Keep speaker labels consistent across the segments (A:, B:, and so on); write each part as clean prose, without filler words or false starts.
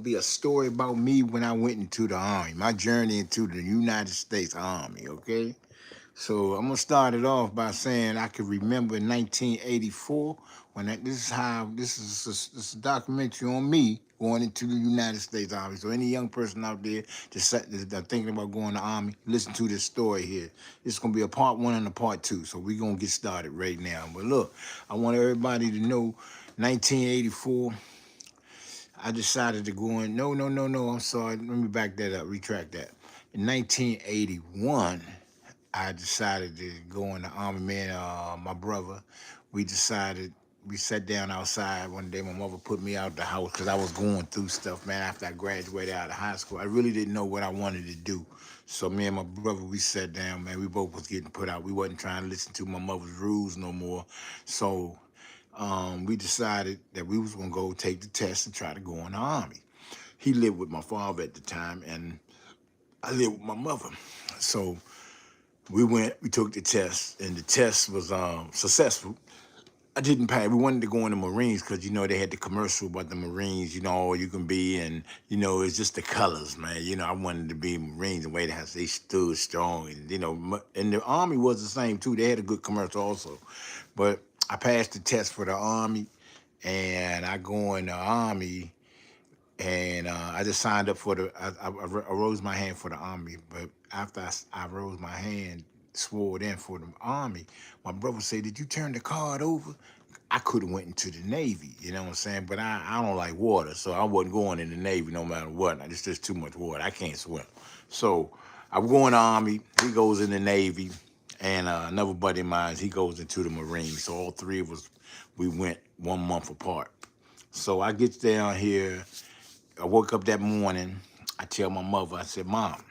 A: Be a story about me when I went into the Army, my journey into the United States Army, okay? So I'm gonna start it off by saying I can remember in 1984 when this is how this is a documentary on me going into the United States Army. So any young person out there that's thinking about going to the Army, listen to this story here. It's gonna be a part one and a part two. So we're gonna get started right now. But look, I want everybody to know 1984. I decided to go in. No, no, no, no. I'm sorry. Let me back that up. Retract that. In 1981, I decided to go in the army. Man, my brother, we decided. We sat down outside one day. My mother put me out the house because I was going through stuff, man. After I graduated out of high school, I really didn't know what I wanted to do. So me and my brother, we sat down, man. We both was getting put out. We wasn't trying to listen to my mother's rules no more. So we decided that we was gonna go take the test and try to go in the army. He lived with my father at the time, and I lived with my mother. So we took the test, and the test was successful. I didn't pass. We wanted to go in the Marines because they had the commercial about the Marines. All you can be, and it's just the colors, man. I wanted to be Marines the way that they stood strong, and and the Army was the same too. They had a good commercial also, but I passed the test for the Army, and I go in the Army, and I just signed up for I rose my hand for the Army, but after I rose my hand, swore in for the Army, my brother said, "Did you turn the card over?" I could have went into the Navy, you know what I'm saying? But I don't like water, so I wasn't going in the Navy no matter what. It's just too much water. I can't swim. So I'm going to the Army. He goes in the Navy, and another buddy of mine, he goes into the Marines. So all three of us, we went 1 month apart. So I get down here. I woke up that morning. I tell my mother, I said, "Mom,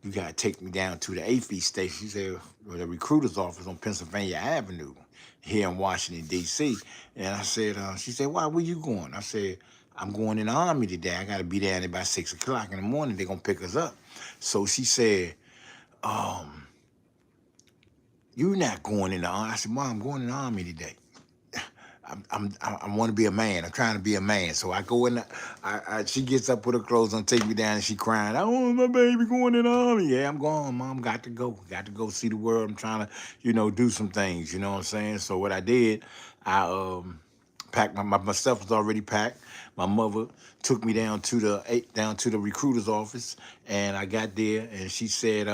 A: you gotta take me down to the AFE station." She said, "Well, the recruiter's office on Pennsylvania Avenue here in Washington, D.C." And I said, she said, "Why, where you going?" I said, "I'm going in the Army today. I gotta be there at about 6 o'clock in the morning. They're gonna pick us up." So she said, um, "You're not going in the Army." I said, "Mom, I'm going in the Army today. I want to be a man. I'm trying to be a man." So I go in. She gets up, put her clothes on, take me down, and she crying. "Oh, my baby going in the Army." "Yeah, I'm going, Mom. Got to go. Got to go see the world. I'm trying to, do some things. You know what I'm saying?" So what I did, I packed my stuff was already packed. My mother took me down to the recruiter's office, and I got there, and she said,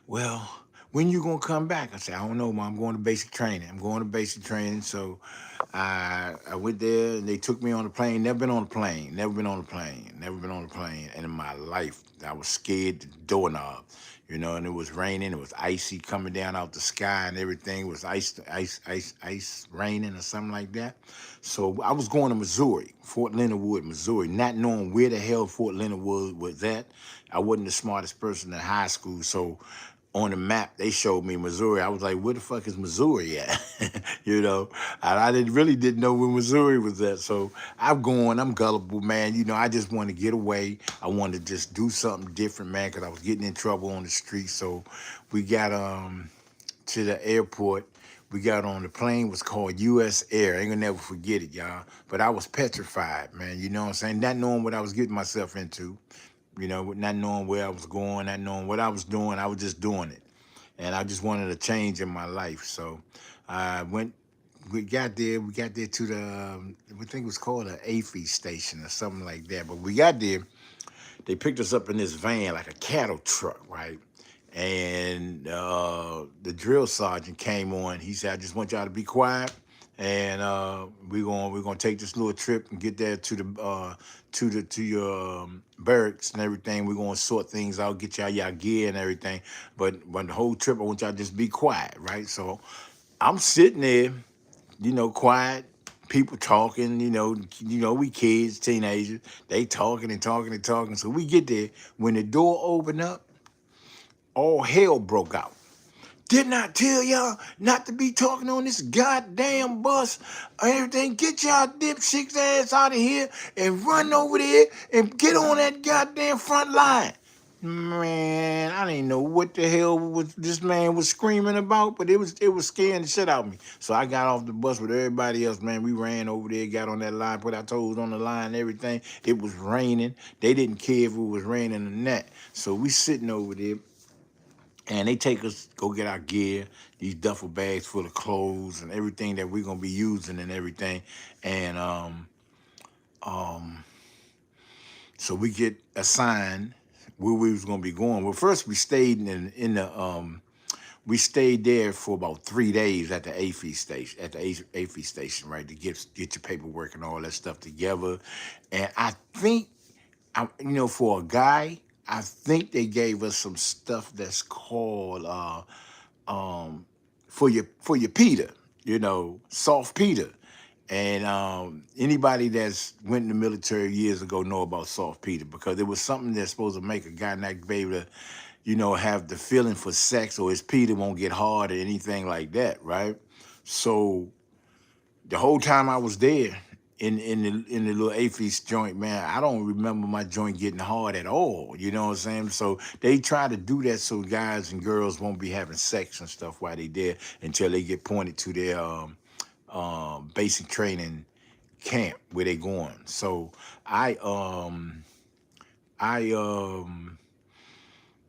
A: "Well, when you gonna come back?" I said, "I don't know, Mom. I'm going to basic training. I'm going to basic training." So I went there, and they took me on a plane. Never been on a plane. Never been on a plane. Never been on a plane. And in my life, I was scared to doorknob. And it was raining. It was icy coming down out the sky, and everything it was ice raining or something like that. So I was going to Missouri, Fort Leonard Wood, Missouri, not knowing where the hell Fort Leonard Wood was at. I wasn't the smartest person in high school, so on the map they showed me Missouri. I was like, "Where the fuck is Missouri at?" And I didn't know where Missouri was at. So I'm gullible, man. I just want to get away. I wanted to just do something different, man, because I was getting in trouble on the street. So we got to the airport. We got on the plane, was called U.S. Air. I ain't gonna never forget it, y'all. But I was petrified, man. You know what I'm saying? Not knowing what I was getting myself into. Not knowing where I was going, not knowing what I was doing. I was just doing it. And I just wanted a change in my life. So I went, we got there to I think it was called an AFE station or something like that. But we got there, they picked us up in this van, like a cattle truck, right? And the drill sergeant came on. He said, "I just want y'all to be quiet, and we're gonna take this little trip and get there to the to your barracks and everything. We're gonna sort things out, get y'all gear and everything. But the whole trip, I want y'all to just be quiet, right?" So I'm sitting there, quiet. People talking, we kids, teenagers, they talking and talking and talking. So we get there. When the door opened up, all hell broke out. "Didn't I tell y'all not to be talking on this goddamn bus or everything? Get y'all dipshits ass out of here and run over there and get on that goddamn front line." Man, I didn't know what the hell was this man was screaming about, but it was scaring the shit out of me. So I got off the bus with everybody else, man. We ran over there, got on that line, put our toes on the line and everything. It was raining. They didn't care if it was raining or not. So we sitting over there, and they take us go get our gear, these duffel bags full of clothes and everything that we're gonna be using and everything. And um so we get assigned where we was gonna be going. Well, first we stayed in the we stayed there for about 3 days at the AFI station, AFI station, right, to get your paperwork and all that stuff together. And I think, for a guy, I think they gave us some stuff that's called um, for your Peter, soft Peter. And anybody that's went in the military years ago know about soft Peter, because it was something that's supposed to make a guy not be able to, have the feeling for sex, or his Peter won't get hard or anything like that, right? So the whole time I was there in the little AFES joint, man, I don't remember my joint getting hard at all. You know what I'm saying? So they try to do that so guys and girls won't be having sex and stuff while they there until they get pointed to their basic training camp where they going. So I I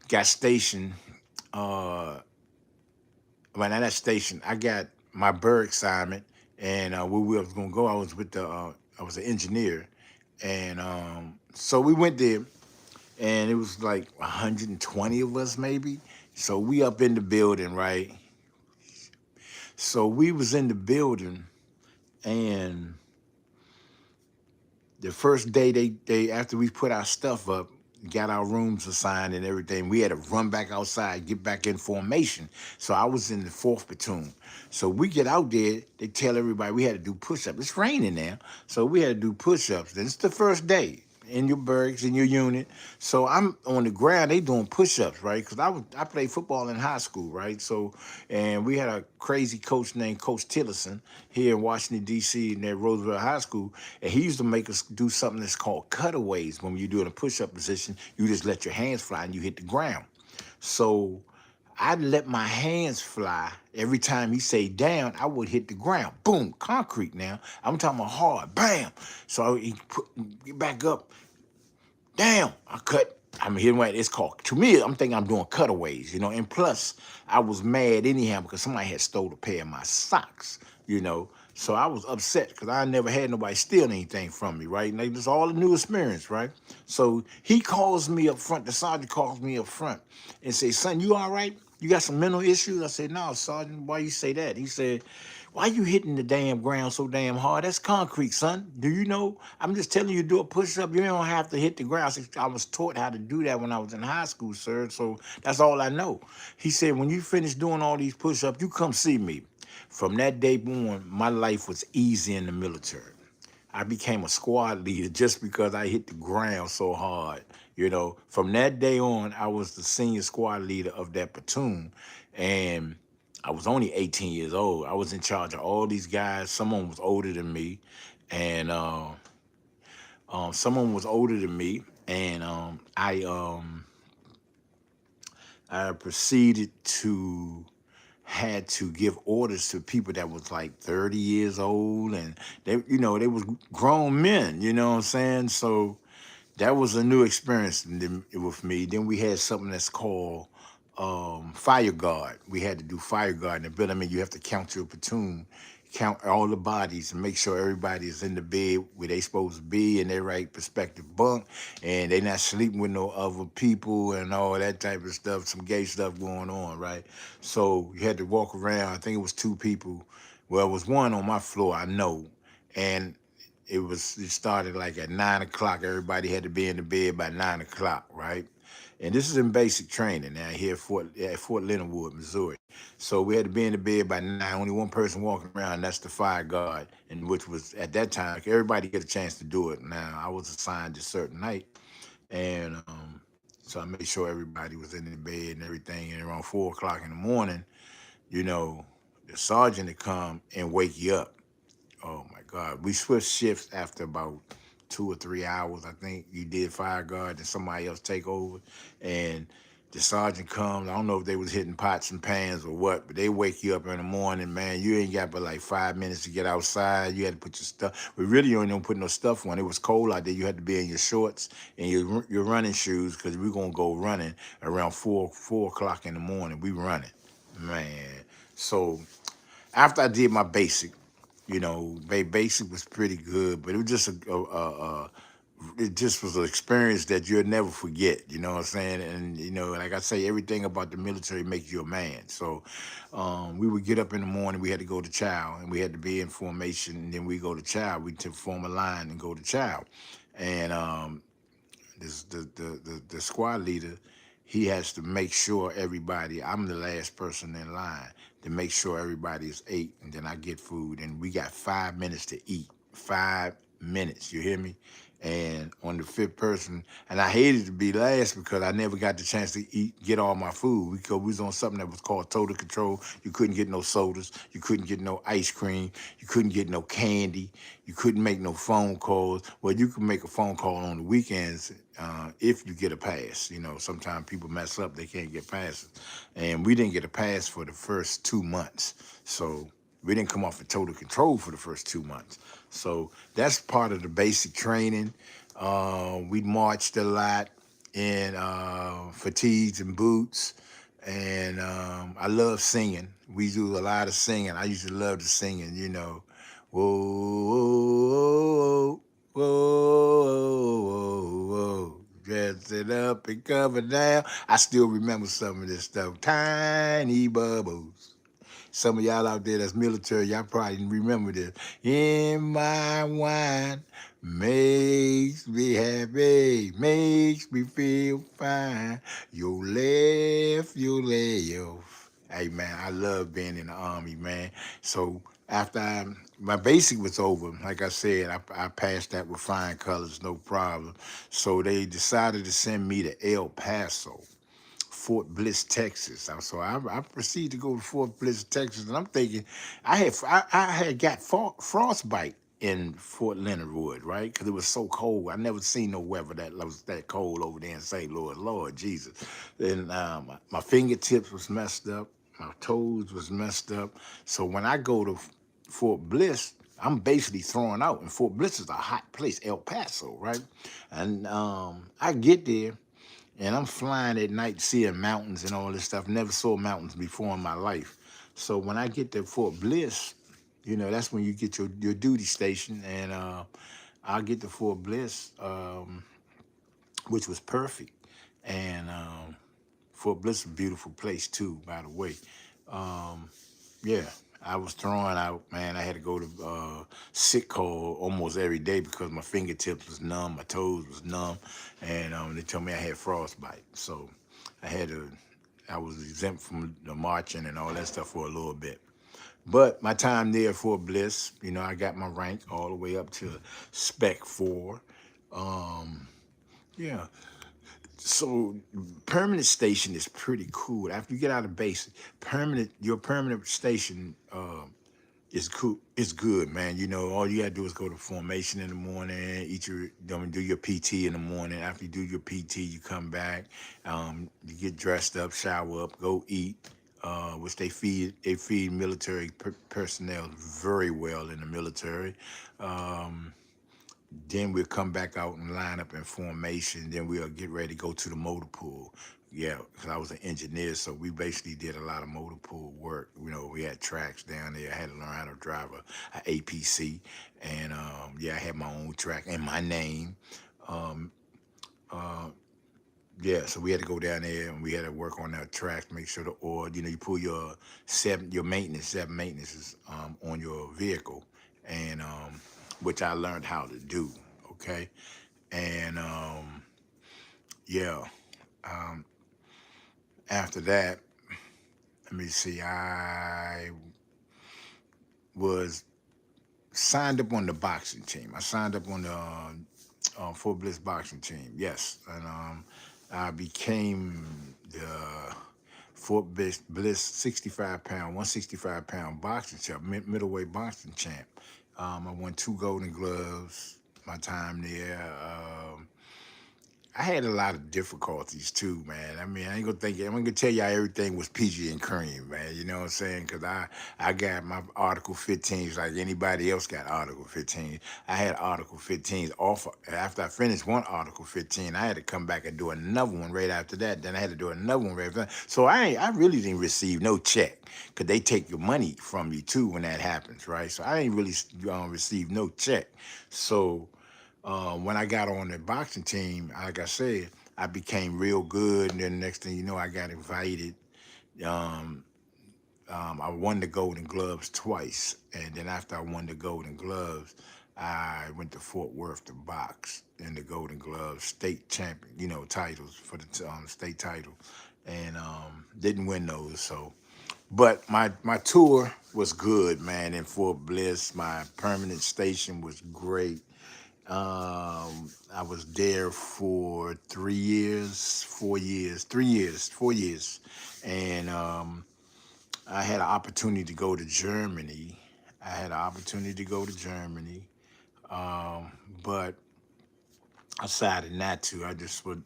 A: got stationed. When at that station, I got my bird assignment, and where we was gonna go, I was with the I was an engineer, and so we went there, and it was like 120 of us maybe. So we up in the building, right? So we was in the building, and the first day they after we put our stuff up, got our rooms assigned and everything, we had to run back outside, get back in formation. So I was in the 4th platoon. So we get out there, they tell everybody we had to do push-ups. It's raining now, so we had to do push-ups. Then it's the first day in your barracks, in your unit. So I'm on the ground, they doing push-ups, right? Because I played football in high school, right? So, and we had a crazy coach named Coach Tillerson here in Washington, D.C. in that Roosevelt High School. And he used to make us do something that's called cutaways. When you're doing a push-up position, you just let your hands fly and you hit the ground. So I'd let my hands fly. Every time he say down, I would hit the ground. Boom, concrete now. I'm talking about hard, bam. So he get back up. Damn, I cut. I'm hitting right. It's called, to me, I'm thinking I'm doing cutaways, and plus I was mad anyhow because somebody had stole a pair of my socks. So I was upset because I never had nobody steal anything from me, right? And it was all a new experience, right? So he calls me up front, the sergeant calls me up front and say, son, you all right? You got some mental issues? I said, no, sergeant, why you say that? He said, why you hitting the damn ground so damn hard? That's concrete, son. Do you know? I'm just telling you to do a push-up. You don't have to hit the ground. I was taught how to do that when I was in high school, sir. So that's all I know. He said, when you finish doing all these push-ups, you come see me. From that day on, my life was easy in the military. I became a squad leader just because I hit the ground so hard. From that day on, I was the senior squad leader of that platoon. And I was only 18 years old. I was in charge of all these guys. Someone was older than me. And someone was older than me. And I proceeded to had to give orders to people that was like 30 years old, and they was grown men, you know what I'm saying? So that was a new experience with me. Then we had something that's called fire guard. We had to do fire guard in the building. I mean, you have to count your platoon, count all the bodies, and make sure everybody is in the bed where they supposed to be in their right perspective bunk, and they not sleeping with no other people and all that type of stuff, some gay stuff going on, right? So you had to walk around. I think it was 2 people. Well, it was one on my floor, I know, and it started like at 9 o'clock. Everybody had to be in the bed by 9 o'clock, right? And this is in basic training now here at Fort Leonard Wood, Missouri. So we had to be in the bed by 9. Only one person walking around, that's the fire guard, and which was at that time, everybody get a chance to do it. Now, I was assigned a certain night, and so I made sure everybody was in the bed and everything. And around 4 o'clock in the morning, the sergeant would come and wake you up. Oh my God. We switched shifts after about 2 or 3 hours. I think you did fire guard, and somebody else take over, and the sergeant comes. I don't know if they was hitting pots and pans or what, but they wake you up in the morning, man. You ain't got but like 5 minutes to get outside. You had to put your stuff. We really don't put no stuff on. It was cold out there. You had to be in your shorts and your running shoes because we're gonna go running around 4 o'clock in the morning. We running, man. So after I did my basic, basic was pretty good, but it was just it just was an experience that you'll never forget. You know what I'm saying? And like I say, everything about the military makes you a man. So we would get up in the morning. We had to go to chow, and we had to be in formation. And then we go to chow. We to form a line and go to chow, and this the squad leader, he has to make sure everybody. I'm the last person in line to make sure everybody is ate, and then I get food. And we got 5 minutes to eat. 5 minutes. You hear me? And on the fifth person, and I hated to be last because I never got the chance to get all my food because we was on something that was called total control. You couldn't get no sodas, you couldn't get no ice cream, you couldn't get no candy, you couldn't make no phone calls. Well, you can make a phone call on the weekends if you get a pass. Sometimes people mess up, they can't get passes. And we didn't get a pass for the first 2 months. So we didn't come off of total control for the first 2 months. So that's part of the basic training. We marched a lot in fatigues and boots. And I love singing. We do a lot of singing. I used to love the singing. Whoa, whoa, whoa, whoa, whoa. Dress it up and cover down. I still remember some of this stuff. Tiny bubbles. Some of y'all out there that's military, y'all probably remember this. In my wine makes me happy, makes me feel fine. Your left, your left. Hey man, I love being in the army, man. So after my basic was over, like I said, I passed that with flying colors, no problem. So they decided to send me to El Paso. Fort Bliss, Texas. So I proceeded to go to Fort Bliss, Texas, and I'm thinking I had got frostbite in Fort Leonard Wood, right? Because it was so cold. I never seen no weather that was that cold over there in St. Louis. Lord Jesus. And my fingertips was messed up. My toes was messed up. So when I go to Fort Bliss, I'm basically thrown out. And Fort Bliss is a hot place, El Paso, right? And I get there. And I'm flying at night, seeing mountains and all this stuff. Never saw mountains before in my life. So when I get to Fort Bliss, that's when you get your duty station. And I'll get to Fort Bliss, which was perfect. And Fort Bliss is a beautiful place too, by the way. Um, yeah, I was thrown out, man. I had to go to sick call almost every day because my fingertips was numb, my toes was numb, and they told me I had frostbite. So I I was exempt from the marching and all that stuff for a little bit. But my time there at Fort Bliss, I got my rank all the way up to Spec 4. Um, yeah, so permanent station is pretty cool. After you get out of basic, your permanent station is cool. It's good, man. All you gotta do is go to formation in the morning, do your PT in the morning. After you do your PT, you come back, you get dressed up, shower up, go eat. Which they feed military personnel very well in the military. Um, then we'll come back out and line up in formation. Then we'll get ready to go to the motor pool. Yeah, because I was an engineer, so we basically did a lot of motor pool work. We had tracks down there. I had to learn how to drive a APC. And yeah, I had my own track and my name. Um, uh, yeah, so we had to go down there and we had to work on that track to make sure the oil, you pull your seven maintenances on your vehicle, and which I learned how to do. Okay, and yeah, um, after that, let me see, I was signed up on the boxing team. I signed up on the Fort Bliss boxing team. Yes, and I became the Fort Bliss 65-pound, 165-pound boxing champ, middleweight boxing champ. I won 2 Golden Gloves. my time there. I had a lot of difficulties too, man. I mean, I ain't gonna think I'm gonna tell y'all everything was peachy and cream, man. You know what I'm saying? Cause I got my Article 15s like anybody else got Article 15. I had Article 15s off after I finished one Article 15. I had to come back and do another one right after that. Then I had to do another one right after that. So I really didn't receive no check, cause they take your money from you too when that happens, right? So I ain't really receive no check. So when I got on the boxing team, like I said, I became real good. And then next thing you know, I got invited. Um, I won the Golden Gloves twice. And then after I won the Golden Gloves, I went to Fort Worth to box in the Golden Gloves state champion, titles for the state title. And didn't win those. So, but my tour was good, man. In Fort Bliss, my permanent station was great. I was there for 3 years, 4 years, 3 years, 4 years, and I had an opportunity to go to Germany. I had an opportunity to go to Germany, um, but I decided not to. I just would,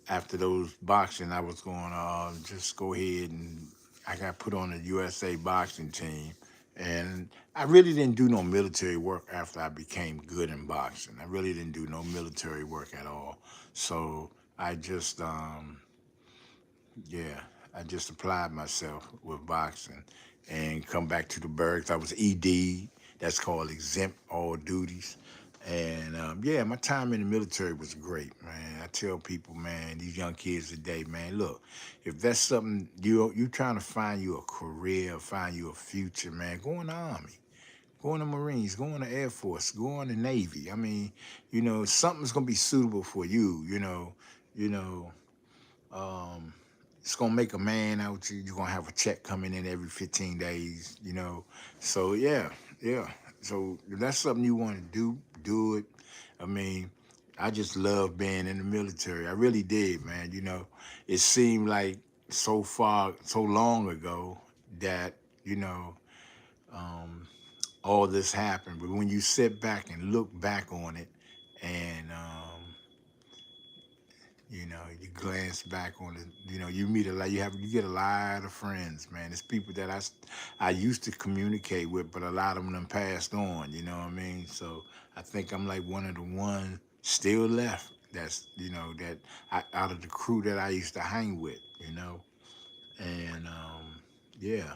A: after those boxing, I was going to just go ahead and I got put on the USA boxing team. And I really didn't do no military work after I became good in boxing. I really didn't do no military work at all. So I just, yeah, I just applied myself with boxing and come back to the barracks. I was ED, that's called exempt all duties. And yeah, my time in the military was great, man. I tell people, man, these young kids today, man, look, if that's something you trying to find you a career, find you a future, man, go in the Army, go in the Marines, go in the Air Force, go in the Navy. I mean, something's gonna be suitable for you, you know, um, it's gonna make a man out you. You're gonna have a check coming in every 15 days. So yeah, yeah. So if that's something you want to do it. I mean, I just love being in the military. I really did, man. It seemed like so long ago that, you know, um, all this happened. But when you sit back and look back on it and you glance back on it. You meet a lot. You get a lot of friends, man. It's people that I used to communicate with, but a lot of them done passed on. You know what I mean? So I think I'm like one of the ones still left. That's that out of the crew that I used to hang with. And yeah,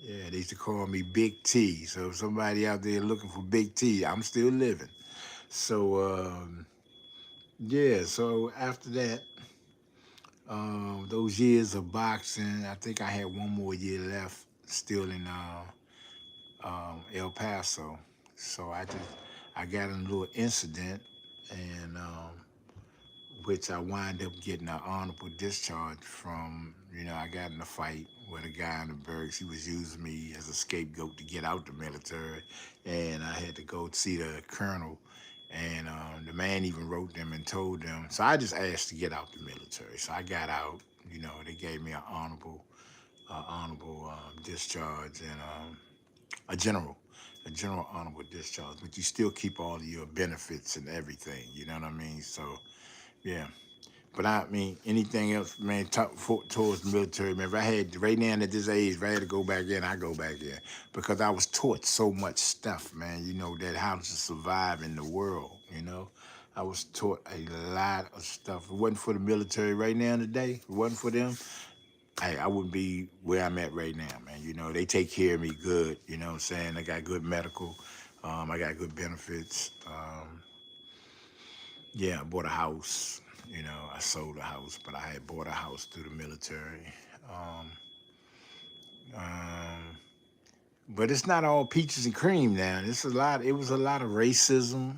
A: yeah. They used to call me Big T. So if somebody out there looking for Big T, I'm still living. So yeah. So after that. Those years of boxing, I think I had one more year left still in El Paso. So I got in a little incident, and which I wind up getting an honorable discharge from. I got in a fight with a guy in the barracks. He was using me as a scapegoat to get out the military, and I had to go see the colonel. And the man even wrote them and told them. So I just asked to get out the military. So I got out. They gave me an honorable discharge and a general honorable discharge. But you still keep all of your benefits and everything. You know what I mean? So yeah. But I mean, anything else, man, towards the military, man, if I had, right now at this age, if I had to go back in, I go back in. Because I was taught so much stuff, man, that how to survive in the world. I was taught a lot of stuff. If it wasn't for the military right now today, if it wasn't for them, hey, I wouldn't be where I'm at right now, man. They take care of me good, you know what I'm saying? I got good medical, I got good benefits. Yeah, I bought a house. I sold a house, but I had bought a house through the military. Um, um, but it's not all peaches and cream now. It was a lot of racism,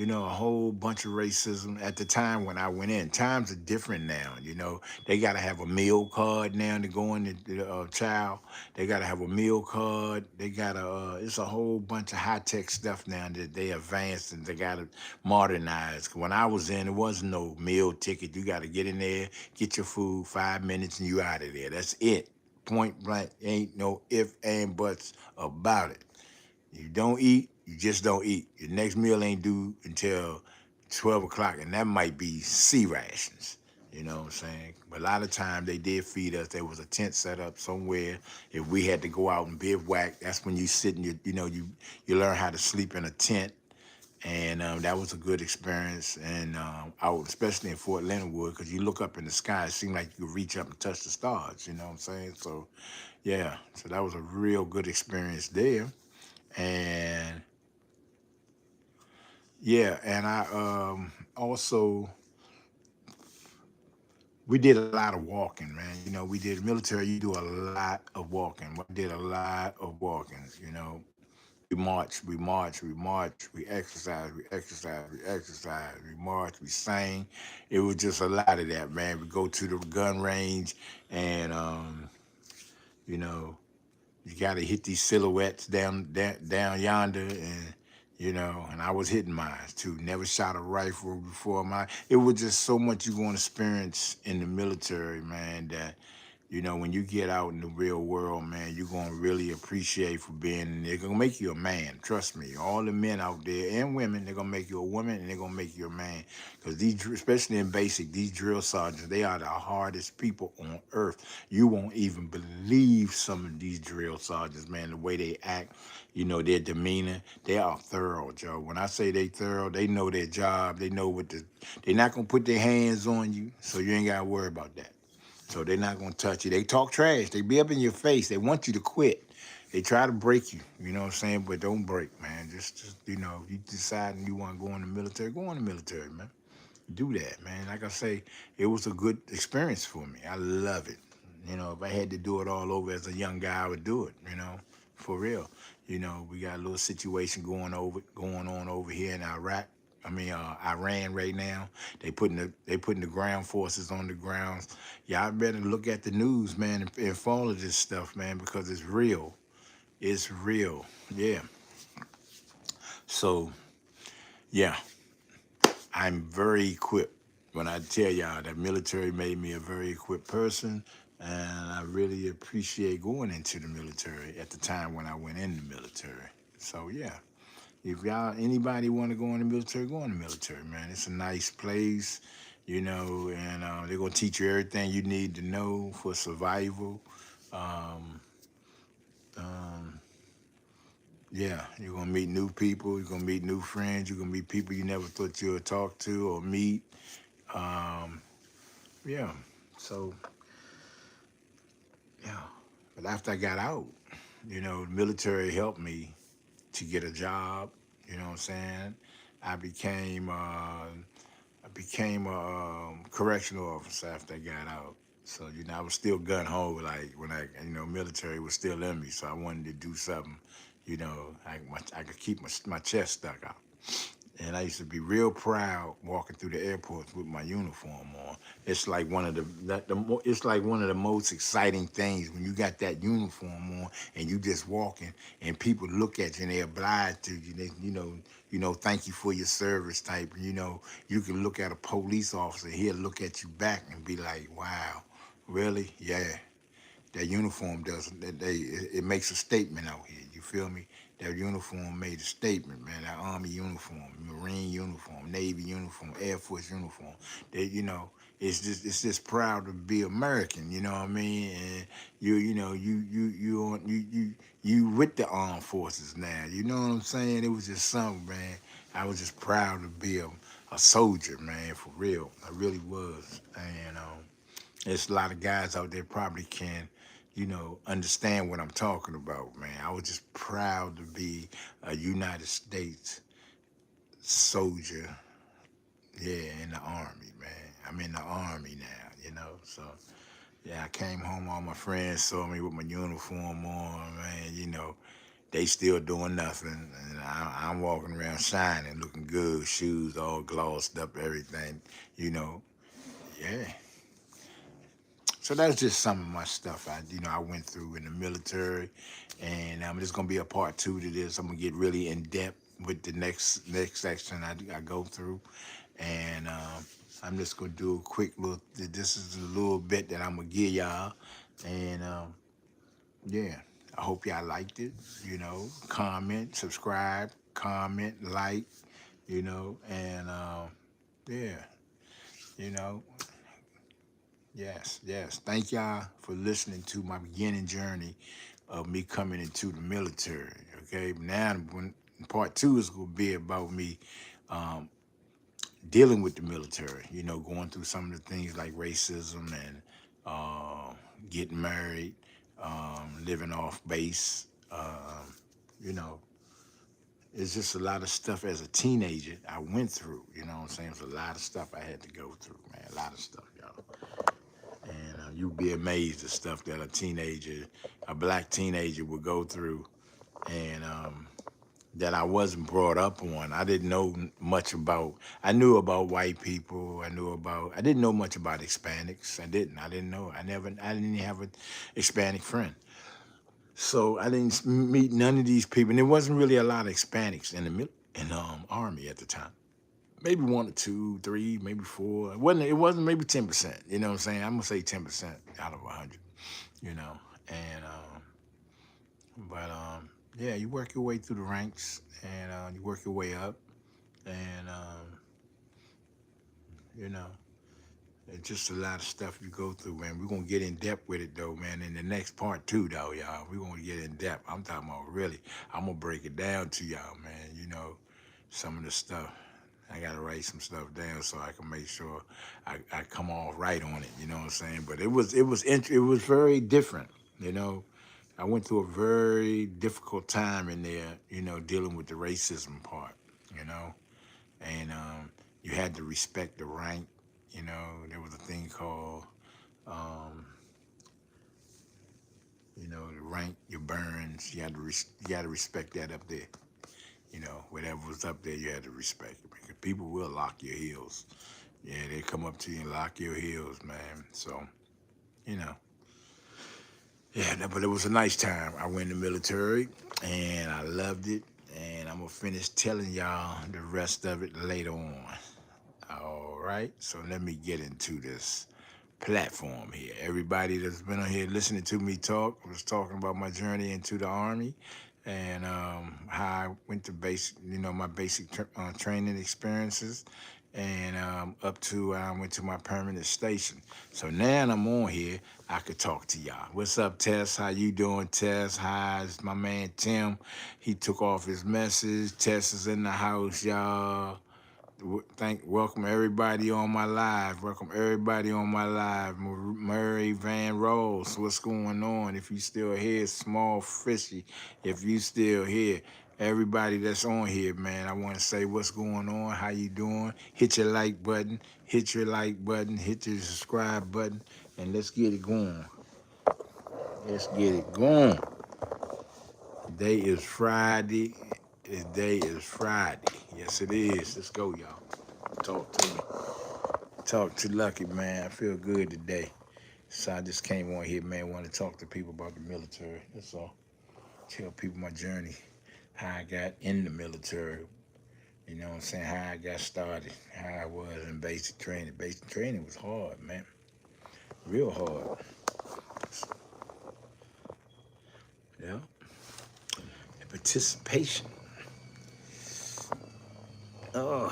A: a whole bunch of racism at the time when I went in. Times are different now. They got to have a meal card now to go in the child. They got to have a meal card. They got to, it's a whole bunch of high tech stuff now that they advanced and they got to modernize. When I was in, there wasn't no meal ticket. You got to get in there, get your food, 5 minutes, and you out of there. That's it. Point blank. Ain't no if and buts about it. You don't eat, You just don't eat. Your next meal ain't due until 12 o'clock, and that might be C rations. You know what I'm saying? But a lot of time they did feed us. There was a tent set up somewhere. If we had to go out and bivouac, that's when you sit and you learn how to sleep in a tent, and that was a good experience. And out, especially in Fort Leonard Wood, because you look up in the sky, it seemed like you could reach up and touch the stars. You know what I'm saying? So, yeah. So that was a real good experience there. And yeah, and I also we did a lot of walking, man. You know, we did military. You do a lot of walking. We did a lot of walking. You know, we march, we march, we march, we exercise, we exercise, we exercise, we march, we sang. It was just a lot of that, man. We go to the gun range, and you know, you got to hit these silhouettes down yonder, and and I was hitting mine too. Never shot a rifle before. It was just so much you going to experience in the military, man, that when you get out in the real world, man, you're gonna really appreciate for being. They're gonna make you a man. Trust me. All the men out there and women, they're gonna make you a woman, and they're gonna make you a man. Because especially in basic, these drill sergeants, they are the hardest people on earth. You won't even believe some of these drill sergeants, man, the way they act. Their demeanor. They are thorough, Joe. When I say they thorough, they know their job. They know They're not gonna put their hands on you, so you ain't gotta worry about that. So they're not gonna touch you. They talk trash. They be up in your face. They want you to quit. They try to break you. You know what I'm saying? But don't break, man. Just if you decide you want to go in the military, go in the military, man. Do that, man. Like I say, it was a good experience for me. I love it. If I had to do it all over as a young guy, I would do it. For real. We got a little situation going on over here in Iraq. Iran right now. They putting the ground forces on the ground. Y'all better look at the news, man, and follow this stuff, man, because it's real. It's real. Yeah. So, yeah, I'm very equipped. When I tell y'all that military made me a very equipped person, and I really appreciate going into the military at the time when I went in the military. So, yeah. If anybody want to go in the military, go in the military, man. It's a nice place, and they're going to teach you everything you need to know for survival. Um, um, yeah, you're going to meet new people. You're going to meet new friends. You're going to meet people you never thought you would talk to or meet. Um, yeah, so, yeah. But after I got out, the military helped me to get a job. You know what I'm saying? I became a correctional officer after I got out. So, I was still gun ho, like when military was still in me. So I wanted to do something, I could keep my chest stuck out. And I used to be real proud walking through the airports with my uniform on. It's like it's like one of the most exciting things when you got that uniform on and you just walking and people look at you and they oblige to you. They, thank you for your service type. You can look at a police officer, he'll look at you back and be like, wow, really? Yeah. That uniform doesn't. It makes a statement out here. You feel me? That uniform made a statement, man. That Army uniform, Marine uniform, Navy uniform, Air Force uniform. It's just proud to be American. You know what I mean? And you with the armed forces now. You know what I'm saying? It was just something, man. I was just proud to be a soldier, man, for real. I really was, and there's a lot of guys out there probably can, understand what I'm talking about, man. I was just proud to be a United States soldier, yeah, in the Army, man. I'm in the Army now, so. Yeah, I came home, all my friends saw me with my uniform on, man, they still doing nothing. And I'm walking around shining, looking good, shoes all glossed up, everything, yeah. So that's just some of my stuff I went through in the military, and there's gonna be a part two to this. I'm gonna get really in depth with the next section I go through, and I'm just gonna do a quick little. This is a little bit that I'm gonna give y'all, and yeah, I hope y'all liked it. Comment, subscribe, comment, like, and yeah, you know, yes. Thank y'all for listening to my beginning journey of me coming into the military. Okay, now when part two is gonna be about me um, dealing with the military. Going through some of the things like racism and uh, getting married, living off base. You know, it's just a lot of stuff as a teenager I went through. You know what I'm saying? It's a lot of stuff I had to go through, man. A lot of stuff, y'all. And you'd be amazed at stuff that a black teenager would go through. And that I wasn't brought up on. I didn't know much about. I knew about white people. I didn't know much about Hispanics. I didn't know. I didn't have an Hispanic friend. So I didn't meet none of these people. And there wasn't really a lot of Hispanics in the army at the time. Maybe one or two, three, maybe four. It wasn't maybe 10%. You know what I'm saying? I'm gonna say 10% out of 100. You know, and but yeah, you work your way through the ranks, and you work your way up, and you know, it's just a lot of stuff you go through, man. We're gonna get in depth with it though, man. In the next part two, though, y'all, we're gonna get in depth. I'm talking about really. I'm gonna break it down to y'all, man. Some of the stuff. I gotta write some stuff down so I can make sure I come off right on it. You know what I'm saying? But it was very different. You know, I went through a very difficult time in there. Dealing with the racism part. You know, and you had to respect the rank. There was a thing called, um, the rank, your burns. You had to respect that up there. Whatever was up there, you had to respect it because people will lock your heels. Yeah, they come up to you and lock your heels, man. So, you know, but it was a nice time. I went in the military and I loved it. And I'm going to finish telling y'all the rest of it later on. All right, so let me get into this platform here. Everybody that's been on here listening to me talk, I was talking about my journey into the Army and how I went to my basic training experiences and up to I went to my permanent station. So now I'm on here, I could talk to y'all. What's up, Tess? How you doing, Tess? Hi, it's my man Tim. He took off his message. Tess is in the house, y'all. Welcome everybody on my live. Murray Van Rose, what's going on? If you still here, Small Fishy, if you still here, everybody that's on here, man, I want to say what's going on, how you doing? Hit your like button, hit your subscribe button, and let's get it going. Today is Friday. Yes, it is. Let's go, y'all. Talk to me. Talk to Lucky, man. I feel good today. So I just came on here, man. Want to talk to people about the military. That's all. Tell people my journey, how I got in the military. You know what I'm saying? How I got started, how I was in basic training. Basic training was hard, man. Real hard. Yeah. And participation. Oh.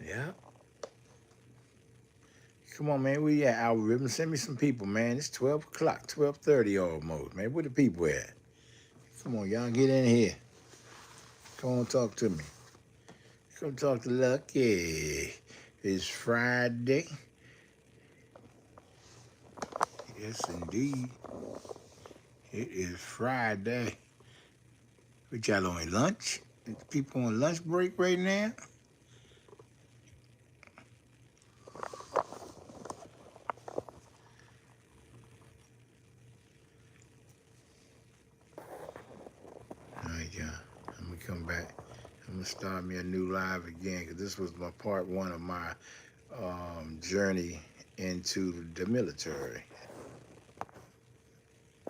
A: Yeah. Come on, man. Where you at, algorithm? Send me some people, man. It's 12 o'clock, 12:30 almost, man. Where the people at? Come on, y'all, get in here. Come on, talk to me. Come talk to Lucky. It's Friday. Yes, indeed. It is Friday. What y'all on lunch? People on lunch break right now? All right, y'all. I'm going to come back. I'm going to start me a new live again because this was my part one of my journey into the military.